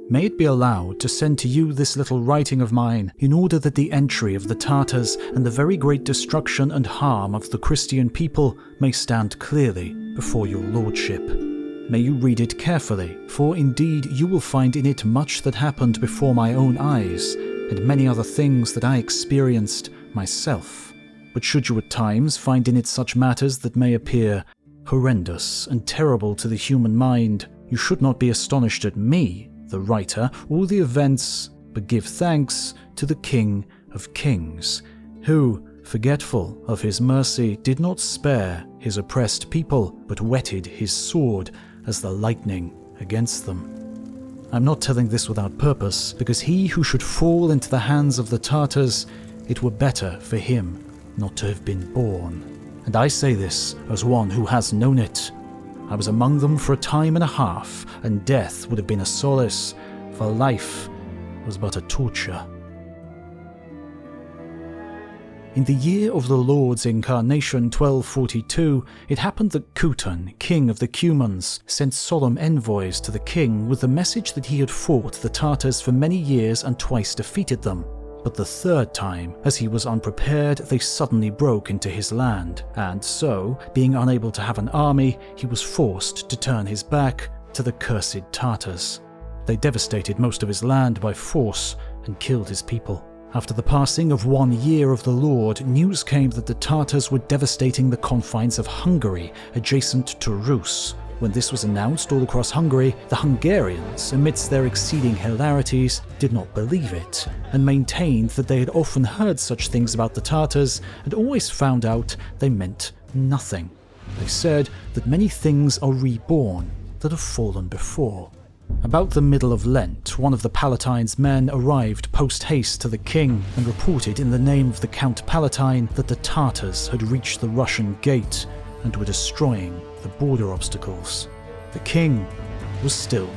May it be allowed to send to you this little writing of mine, in order that the entry of the Tatars and the very great destruction and harm of the Christian people may stand clearly before your lordship. May you read it carefully, for indeed you will find in it much that happened before my own eyes, and many other things that I experienced myself. But should you at times find in it such matters that may appear horrendous and terrible to the human mind, you should not be astonished at me, the writer, or the events, but give thanks to the King of Kings, who, forgetful of his mercy, did not spare his oppressed people, but whetted his sword as the lightning against them. I'm not telling this without purpose, because he who should fall into the hands of the Tatars, it were better for him not to have been born. And I say this as one who has known it. I was among them for a time and a half, and death would have been a solace, for life was but a torture. In the year of the Lord's incarnation, 1242, it happened that Cutan, king of the Cumans, sent solemn envoys to the king with the message that he had fought the Tatars for many years and twice defeated them. But the third time, as he was unprepared, they suddenly broke into his land, and so, being unable to have an army, he was forced to turn his back to the cursed Tatars. They devastated most of his land by force and killed his people. After the passing of 1 year of the Lord, news came that the Tatars were devastating the confines of Hungary, adjacent to Rus. When this was announced all across Hungary, the Hungarians, amidst their exceeding hilarities, did not believe it, and maintained that they had often heard such things about the Tatars, and always found out they meant nothing. They said that many things are reborn that have fallen before. About the middle of Lent, one of the Palatine's men arrived post-haste to the king and reported in the name of the Count Palatine that the Tatars had reached the Russian gate and were destroying the border obstacles. The king was still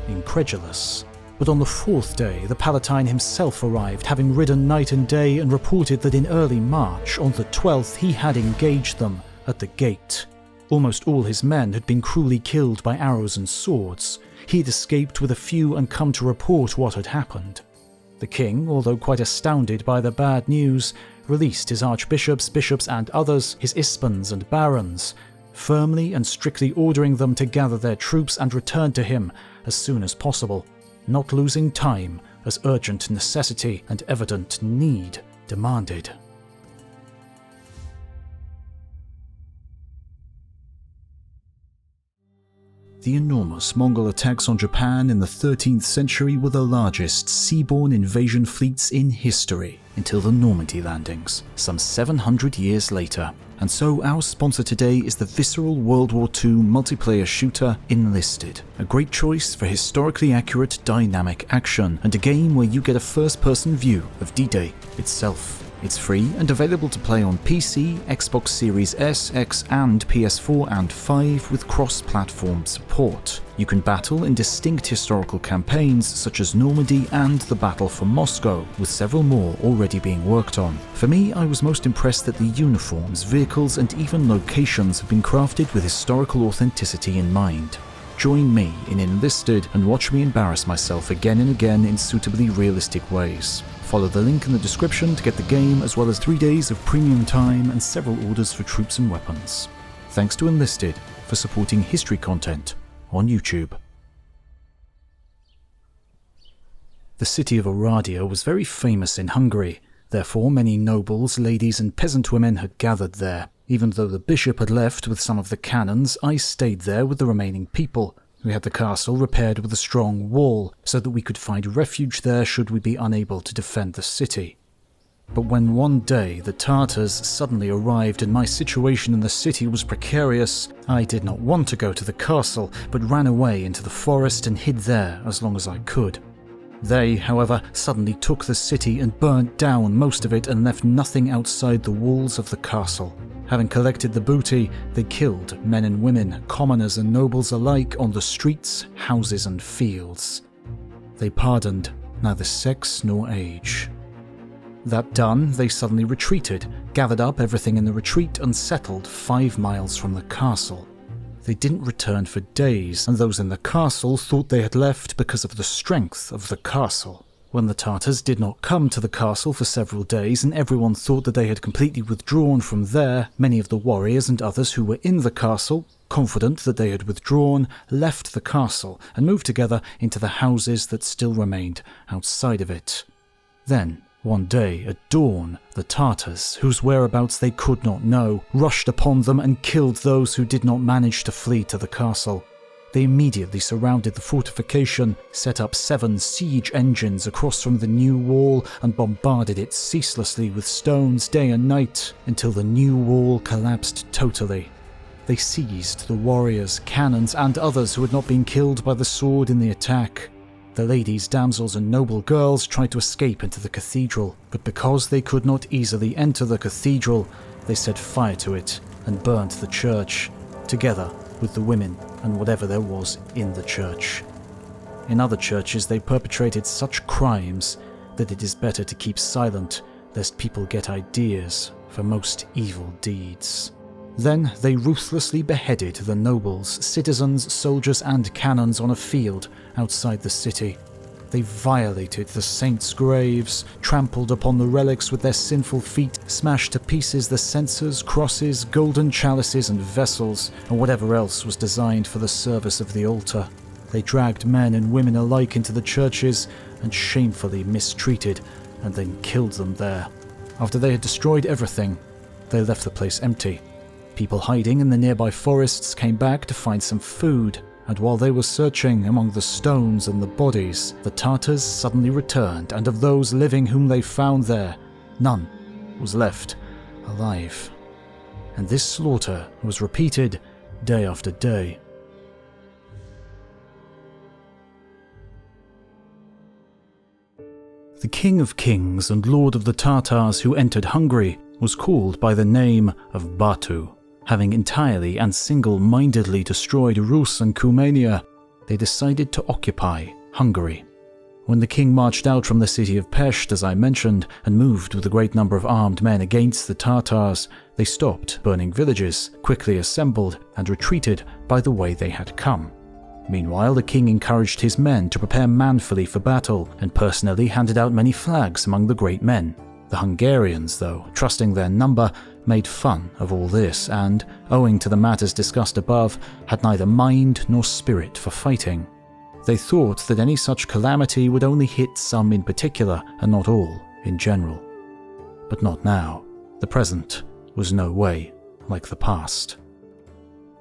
incredulous. But on the fourth day, the Palatine himself arrived, having ridden night and day, and reported that in early March, on the 12th, he had engaged them at the gate. Almost all his men had been cruelly killed by arrows and swords. He had escaped with a few and come to report what had happened. The king, although quite astounded by the bad news, released his archbishops, bishops and others, his ispans and barons, firmly and strictly ordering them to gather their troops and return to him as soon as possible, not losing time as urgent necessity and evident need demanded. The enormous Mongol attacks on Japan in the 13th century were the largest seaborne invasion fleets in history until the Normandy landings, some 700 years later. And so our sponsor today is the visceral World War II multiplayer shooter Enlisted, a great choice for historically accurate dynamic action and a game where you get a first-person view of D-Day itself. It's free and available to play on PC, Xbox Series S, X and PS4 and 5 with cross-platform support. You can battle in distinct historical campaigns such as Normandy and the Battle for Moscow, with several more already being worked on. For me, I was most impressed that the uniforms, vehicles and even locations have been crafted with historical authenticity in mind. Join me in Enlisted and watch me embarrass myself again and again in suitably realistic ways. Follow the link in the description to get the game, as well as 3 days of premium time and several orders for troops and weapons. Thanks to Enlisted for supporting history content on YouTube. The city of Oradea was very famous in Hungary, therefore many nobles, ladies and peasant women had gathered there. Even though the bishop had left with some of the canons, I stayed there with the remaining people. We had the castle repaired with a strong wall, so that we could find refuge there should we be unable to defend the city. But when one day the Tatars suddenly arrived and my situation in the city was precarious, I did not want to go to the castle, but ran away into the forest and hid there as long as I could. They, however, suddenly took the city and burnt down most of it and left nothing outside the walls of the castle. Having collected the booty, they killed men and women, commoners and nobles alike, on the streets, houses and fields. They pardoned neither sex nor age. That done, they suddenly retreated, gathered up everything in the retreat and settled 5 miles from the castle. They didn't return for days, and those in the castle thought they had left because of the strength of the castle. When the Tatars did not come to the castle for several days, and everyone thought that they had completely withdrawn from there, many of the warriors and others who were in the castle, confident that they had withdrawn, left the castle and moved together into the houses that still remained outside of it. Then, one day at dawn, the Tatars, whose whereabouts they could not know, rushed upon them and killed those who did not manage to flee to the castle. They immediately surrounded the fortification, set up 7 siege engines across from the new wall, and bombarded it ceaselessly with stones day and night until the new wall collapsed totally. They seized the warriors, cannons, and others who had not been killed by the sword in the attack. The ladies, damsels, and noble girls tried to escape into the cathedral, but because they could not easily enter the cathedral, they set fire to it and burnt the church, together with the women and whatever there was in the church. In other churches they perpetrated such crimes that it is better to keep silent, lest people get ideas for most evil deeds. Then they ruthlessly beheaded the nobles, citizens, soldiers, and cannons on a field outside the city. They violated the saints' graves, trampled upon the relics with their sinful feet, smashed to pieces the censers, crosses, golden chalices and vessels, and whatever else was designed for the service of the altar. They dragged men and women alike into the churches and shamefully mistreated and then killed them there. After they had destroyed everything, they left the place empty. People hiding in the nearby forests came back to find some food, and while they were searching among the stones and the bodies, the Tatars suddenly returned, and of those living whom they found there, none was left alive. And this slaughter was repeated day after day. The King of Kings and Lord of the Tatars who entered Hungary was called by the name of Batu. Having entirely and single-mindedly destroyed Rus and Cumania, they decided to occupy Hungary. When the king marched out from the city of Pest, as I mentioned, and moved with a great number of armed men against the Tatars, they stopped burning villages, quickly assembled, and retreated by the way they had come. Meanwhile, the king encouraged his men to prepare manfully for battle, and personally handed out many flags among the great men. The Hungarians, though, trusting their number, made fun of all this and, owing to the matters discussed above, had neither mind nor spirit for fighting. They thought that any such calamity would only hit some in particular and not all in general. But not now. The present was no way like the past.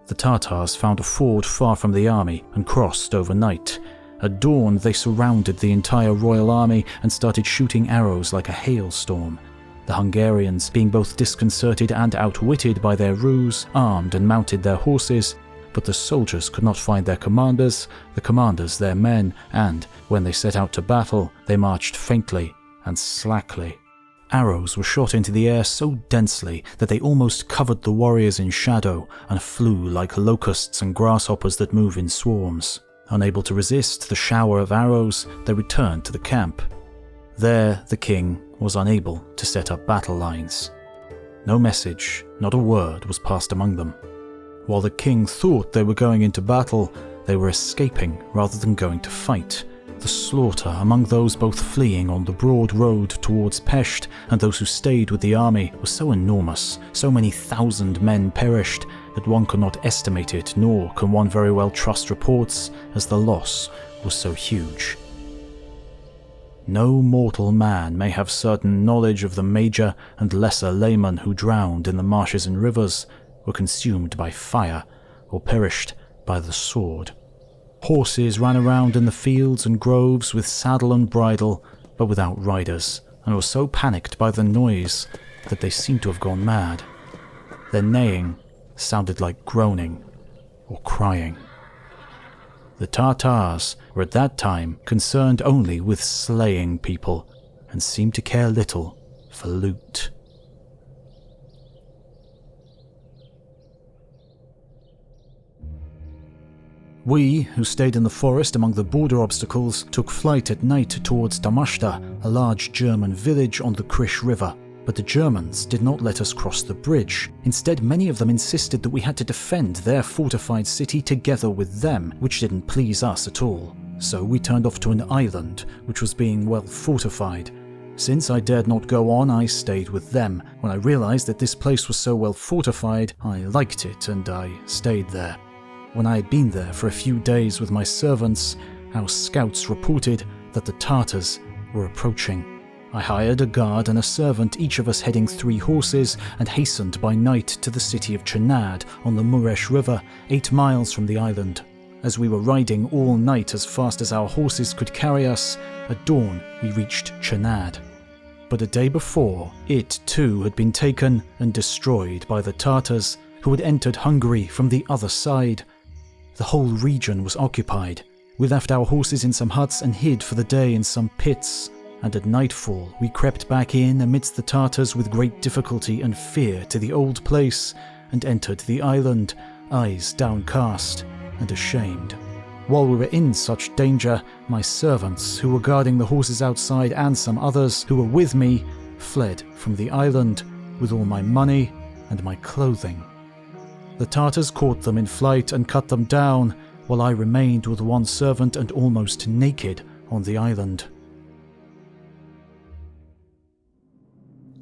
The Tatars found a ford far from the army and crossed overnight. At dawn, they surrounded the entire royal army and started shooting arrows like a hailstorm. The Hungarians, being both disconcerted and outwitted by their ruse, armed and mounted their horses, but the soldiers could not find their commanders, the commanders their men, and, when they set out to battle, they marched faintly and slackly. Arrows were shot into the air so densely that they almost covered the warriors in shadow and flew like locusts and grasshoppers that move in swarms. Unable to resist the shower of arrows, they returned to the camp. There, the king was unable to set up battle lines. No message, not a word was passed among them. While the king thought they were going into battle, they were escaping rather than going to fight. The slaughter among those both fleeing on the broad road towards Pest and those who stayed with the army was so enormous, so many thousand men perished, that one could not estimate it, nor can one very well trust reports, as the loss was so huge. No mortal man may have certain knowledge of the major and lesser laymen who drowned in the marshes and rivers, were consumed by fire, or perished by the sword. Horses ran around in the fields and groves with saddle and bridle, but without riders, and were so panicked by the noise that they seemed to have gone mad. Their neighing sounded like groaning or crying. The Tatars were at that time concerned only with slaying people, and seemed to care little for loot. We, who stayed in the forest among the border obstacles, took flight at night towards Damashta, a large German village on the Krish River. But the Germans did not let us cross the bridge. Instead, many of them insisted that we had to defend their fortified city together with them, which didn't please us at all. So we turned off to an island, which was being well fortified. Since I dared not go on, I stayed with them. When I realized that this place was so well fortified, I liked it and I stayed there. When I had been there for a few days with my servants, our scouts reported that the Tatars were approaching. I hired a guard and a servant, each of us heading 3 horses, and hastened by night to the city of Chenad on the Mureș River, 8 miles from the island. As we were riding all night as fast as our horses could carry us, at dawn we reached Chenad. But a day before, it too had been taken and destroyed by the Tatars, who had entered Hungary from the other side. The whole region was occupied. We left our horses in some huts and hid for the day in some pits. And at nightfall we crept back in amidst the Tatars with great difficulty and fear to the old place, and entered the island, eyes downcast and ashamed. While we were in such danger, my servants, who were guarding the horses outside, and some others who were with me, fled from the island with all my money and my clothing. The Tatars caught them in flight and cut them down, while I remained with one servant and almost naked on the island.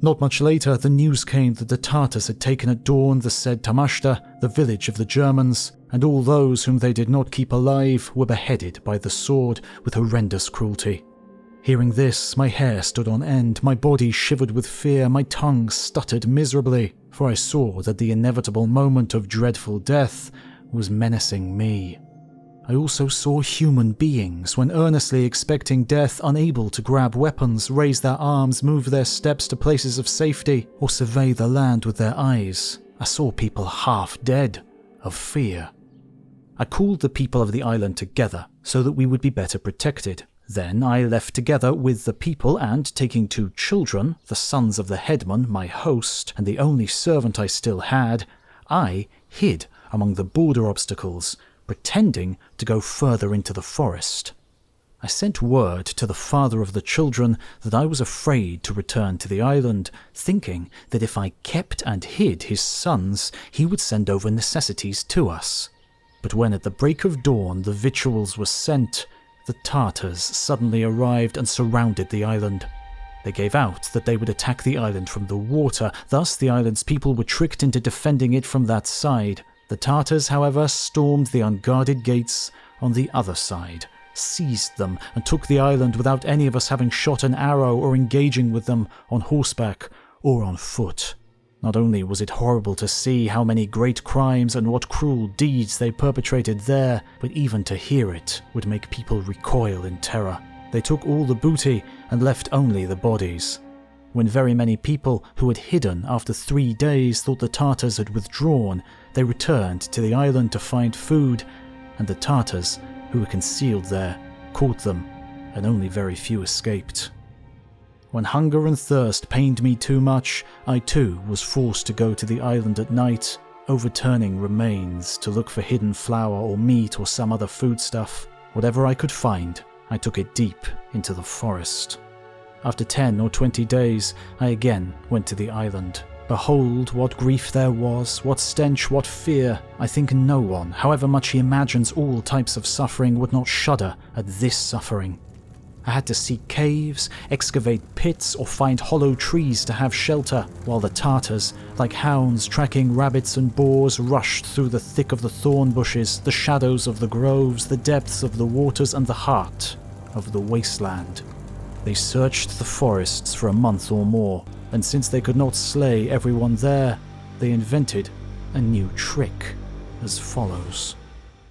Not much later, the news came that the Tatars had taken at dawn the said Tamashta, the village of the Germans, and all those whom they did not keep alive were beheaded by the sword with horrendous cruelty. Hearing this, my hair stood on end, my body shivered with fear, my tongue stuttered miserably, for I saw that the inevitable moment of dreadful death was menacing me. I also saw human beings, when earnestly expecting death, unable to grab weapons, raise their arms, move their steps to places of safety, or survey the land with their eyes. I saw people half dead of fear. I called the people of the island together so that we would be better protected. Then I left together with the people and, taking 2 children, the sons of the headman, my host, and the only servant I still had, I hid among the border obstacles, pretending to go further into the forest. I sent word to the father of the children that I was afraid to return to the island, thinking that if I kept and hid his sons, he would send over necessities to us. But when at the break of dawn the victuals were sent, the Tatars suddenly arrived and surrounded the island. They gave out that they would attack the island from the water, thus the island's people were tricked into defending it from that side. The Tatars, however, stormed the unguarded gates on the other side, seized them, and took the island without any of us having shot an arrow or engaging with them on horseback or on foot. Not only was it horrible to see how many great crimes and what cruel deeds they perpetrated there, but even to hear it would make people recoil in terror. They took all the booty and left only the bodies. When very many people who had hidden after 3 days thought the Tatars had withdrawn, they returned to the island to find food, and the Tatars, who were concealed there, caught them, and only very few escaped. When hunger and thirst pained me too much, I too was forced to go to the island at night, overturning remains to look for hidden flour or meat or some other foodstuff. Whatever I could find, I took it deep into the forest. After 10 or 20 days, I again went to the island. Behold, what grief there was, what stench, what fear. I think no one, however much he imagines all types of suffering, would not shudder at this suffering. I had to seek caves, excavate pits, or find hollow trees to have shelter, while the Tatars, like hounds tracking rabbits and boars, rushed through the thick of the thorn bushes, the shadows of the groves, the depths of the waters, and the heart of the wasteland. They searched the forests for a month or more, and since they could not slay everyone there, they invented a new trick as follows.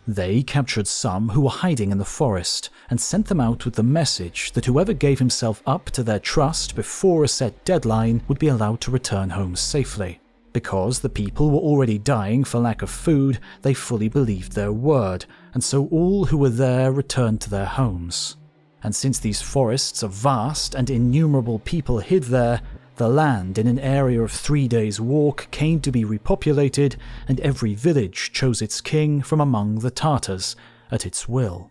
They captured some who were hiding in the forest and sent them out with the message that whoever gave himself up to their trust before a set deadline would be allowed to return home safely. Because the people were already dying for lack of food, they fully believed their word, and so all who were there returned to their homes. And since these forests are vast and innumerable people hid there, the land in an area of 3 days' walk came to be repopulated, and every village chose its king from among the Tatars at its will.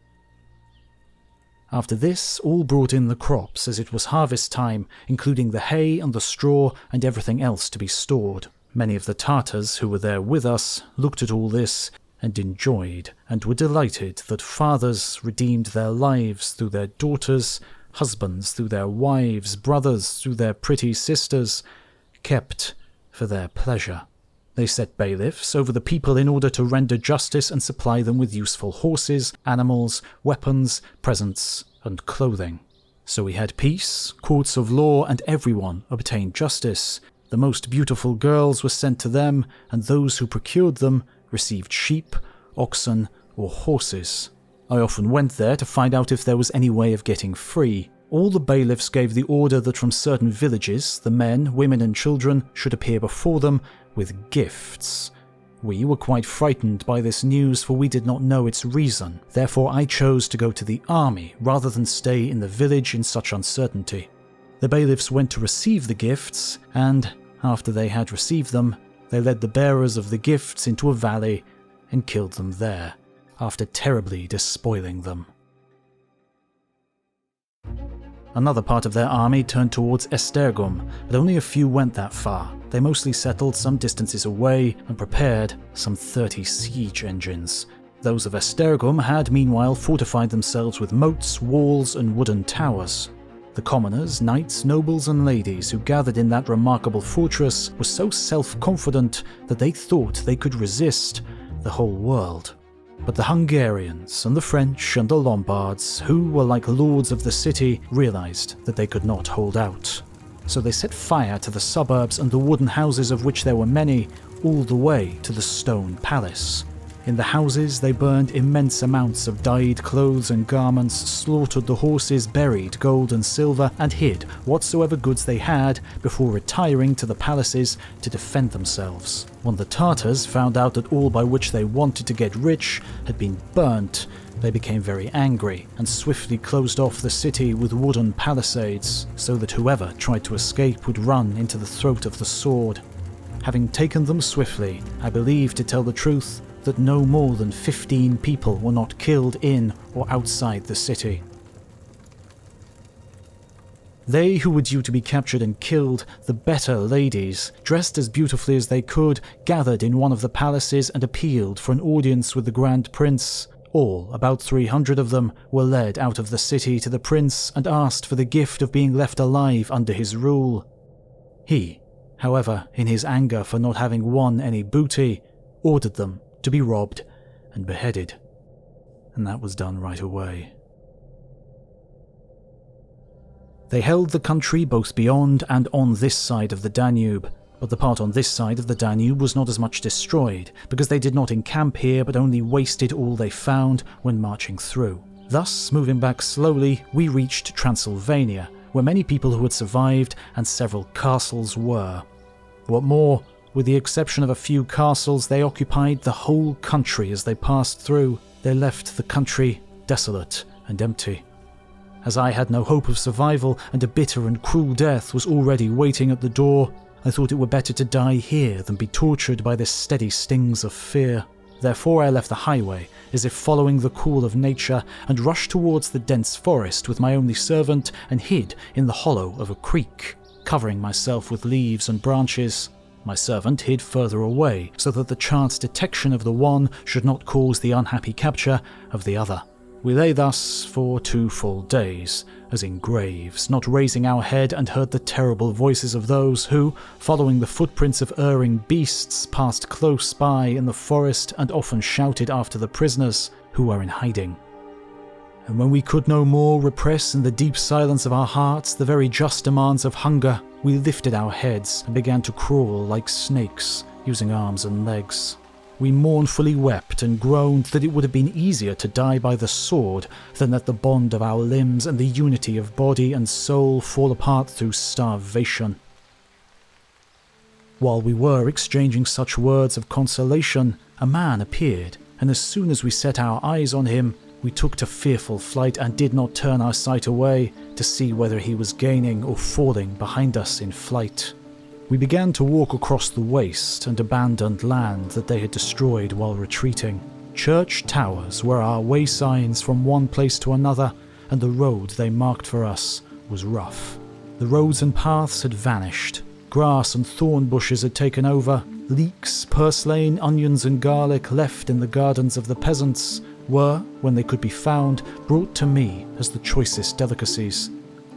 After this, all brought in the crops, as it was harvest time, including the hay and the straw and everything else to be stored. Many of the Tatars who were there with us looked at all this and enjoyed, and were delighted that fathers redeemed their lives through their daughters, husbands through their wives, brothers through their pretty sisters, kept for their pleasure. They set bailiffs over the people in order to render justice and supply them with useful horses, animals, weapons, presents, and clothing. So we had peace, courts of law, and everyone obtained justice. The most beautiful girls were sent to them, and those who procured them received sheep, oxen, or horses. I often went there to find out if there was any way of getting free. All the bailiffs gave the order that from certain villages, the men, women, and children should appear before them with gifts. We were quite frightened by this news, for we did not know its reason. Therefore I chose to go to the army rather than stay in the village in such uncertainty. The bailiffs went to receive the gifts, and, after they had received them, they led the bearers of the gifts into a valley and killed them there, after terribly despoiling them. Another part of their army turned towards Esztergom, but only a few went that far. They mostly settled some distances away and prepared some 30 siege engines. Those of Esztergom had meanwhile fortified themselves with moats, walls, and wooden towers. The commoners, knights, nobles, and ladies who gathered in that remarkable fortress were so self-confident that they thought they could resist the whole world. But the Hungarians and the French and the Lombards, who were like lords of the city, realized that they could not hold out. So they set fire to the suburbs and the wooden houses, of which there were many, all the way to the stone palace. In the houses they burned immense amounts of dyed clothes and garments, slaughtered the horses, buried gold and silver, and hid whatsoever goods they had before retiring to the palaces to defend themselves. When the Tatars found out that all by which they wanted to get rich had been burnt, they became very angry and swiftly closed off the city with wooden palisades, so that whoever tried to escape would run into the throat of the sword. Having taken them swiftly, I believe, to tell the truth, that no more than 15 people were not killed in or outside the city. They who were due to be captured and killed, the better ladies, dressed as beautifully as they could, gathered in one of the palaces and appealed for an audience with the Grand Prince. All, about 300 of them, were led out of the city to the prince and asked for the gift of being left alive under his rule. He, however, in his anger for not having won any booty, ordered them to be robbed and beheaded, and that was done right away. They held the country both beyond and on this side of the Danube, but the part on this side of the Danube was not as much destroyed, because they did not encamp here but only wasted all they found when marching through. Thus, moving back slowly, we reached Transylvania, where many people who had survived and several castles were. What more, with the exception of a few castles, they occupied the whole country as they passed through. They left the country desolate and empty. As I had no hope of survival and a bitter and cruel death was already waiting at the door, I thought it were better to die here than be tortured by the steady stings of fear. Therefore I left the highway, as if following the call of nature, and rushed towards the dense forest with my only servant and hid in the hollow of a creek, covering myself with leaves and branches. My servant hid further away, so that the chance detection of the one should not cause the unhappy capture of the other. We lay thus for 2 full days, as in graves, not raising our head, and heard the terrible voices of those who, following the footprints of erring beasts, passed close by in the forest and often shouted after the prisoners who were in hiding. And when we could no more repress in the deep silence of our hearts the very just demands of hunger, we lifted our heads and began to crawl like snakes, using arms and legs. We mournfully wept and groaned that it would have been easier to die by the sword than that the bond of our limbs and the unity of body and soul fall apart through starvation. While we were exchanging such words of consolation, a man appeared, and as soon as we set our eyes on him, we took to fearful flight and did not turn our sight away to see whether he was gaining or falling behind us in flight. We began to walk across the waste and abandoned land that they had destroyed while retreating. Church towers were our way signs from one place to another, and the road they marked for us was rough. The roads and paths had vanished. Grass and thorn bushes had taken over. Leeks, purslane, onions and garlic left in the gardens of the peasants were, when they could be found, brought to me as the choicest delicacies.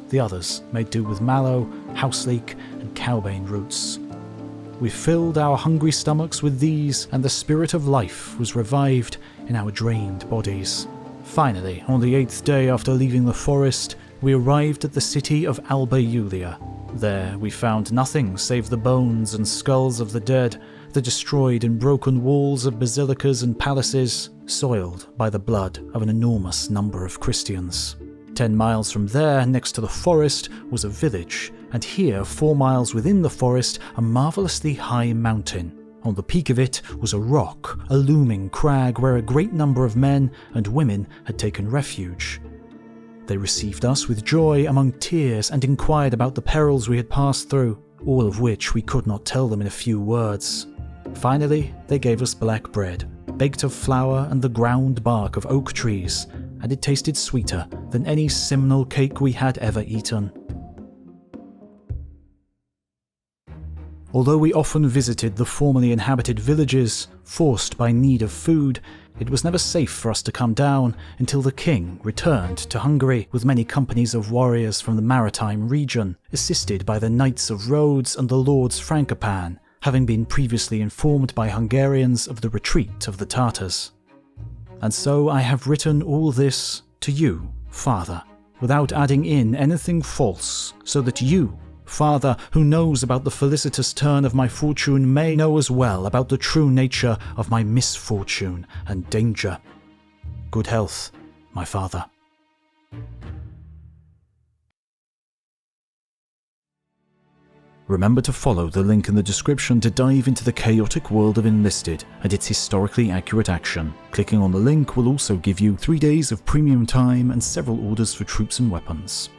The others made do with mallow, houseleek and cowbane roots. We filled our hungry stomachs with these, and the spirit of life was revived in our drained bodies. Finally, on the 8th day after leaving the forest, we arrived at the city of Alba Iulia. There we found nothing save the bones and skulls of the dead, the destroyed and broken walls of basilicas and palaces, soiled by the blood of an enormous number of Christians. 10 miles from there, next to the forest, was a village, and here, 4 miles within the forest, a marvellously high mountain. On the peak of it was a rock, a looming crag where a great number of men and women had taken refuge. They received us with joy among tears and inquired about the perils we had passed through, all of which we could not tell them in a few words. Finally, they gave us black bread, baked of flour and the ground bark of oak trees, and it tasted sweeter than any simnel cake we had ever eaten. Although we often visited the formerly inhabited villages, forced by need of food, it was never safe for us to come down until the king returned to Hungary with many companies of warriors from the maritime region, assisted by the Knights of Rhodes and the Lords Frankopan, having been previously informed by Hungarians of the retreat of the Tatars. And so I have written all this to you, Father, without adding in anything false, so that you, Father, who knows about the felicitous turn of my fortune, may know as well about the true nature of my misfortune and danger. Good health, my father. Remember to follow the link in the description to dive into the chaotic world of Enlisted and its historically accurate action. Clicking on the link will also give you 3 days of premium time and several orders for troops and weapons.